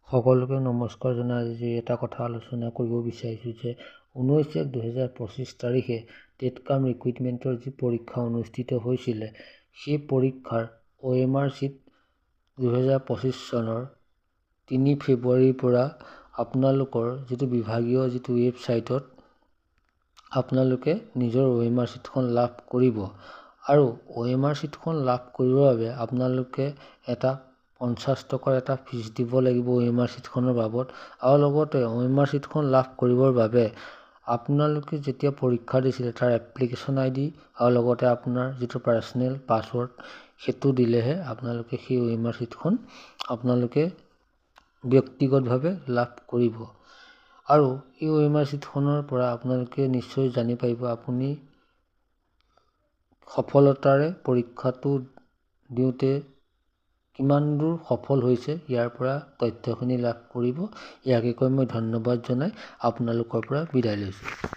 সকলোকে নমস্কাৰ জনাই আজি এটা কথা আলোচনা কৰিব বিচাৰিছোঁ যে 19/1/2025 তাৰিখে টেটকাম ৰিক্ৰুইটমেণ্টৰ যি পৰীক্ষা অনুষ্ঠিত হৈছিলে সেই পৰীক্ষাৰ OMR শ্বীট 2025 চনৰ 3 ফেব্ৰুৱাৰীৰ পৰা আপোনালোকৰ যিটো বিভাগীয় যিটো ৱেবছাইটত আপোনালোকে নিজৰ OMR শ্বীটখন লাভ কৰিব আৰু OMR শ্বীটখন লাভ কৰিবৰ বাবে আপোনালোকে এটা 50 টকাৰ এটা ফিজ দিব লাগিব OMR শ্বীটখনৰ বাবদ আৰু লগতে OMR শ্বীটখন লাভ কৰিবৰ বাবে আপোনালোকে যেতিয়া পৰীক্ষা দিছিলে তাৰ এপ্লিকেশ্যন ID আৰু লগতে আপোনাৰ যিটো পাৰ্চনেল পাছৱৰ্ড সেইটো দিলেহে আপোনালোকে সেই OMR শ্বীটখন আপোনালোকে ব্যক্তিগতভাৱে লাভ কৰিব আৰু এই OMR শ্বীটখনৰ পৰা আপোনালোকে নিশ্চয় জানি পাৰিব আপুনি সফলতাৰে পৰীক্ষাটো দিওঁতে কিমান দূৰ সফল হৈছে ইয়াৰ পৰা তথ্যখিনি লাভ কৰিব। ইয়াকে কৈ মই ধন্যবাদ জনাই আপোনালোকৰ পৰা বিদায় লৈছোঁ।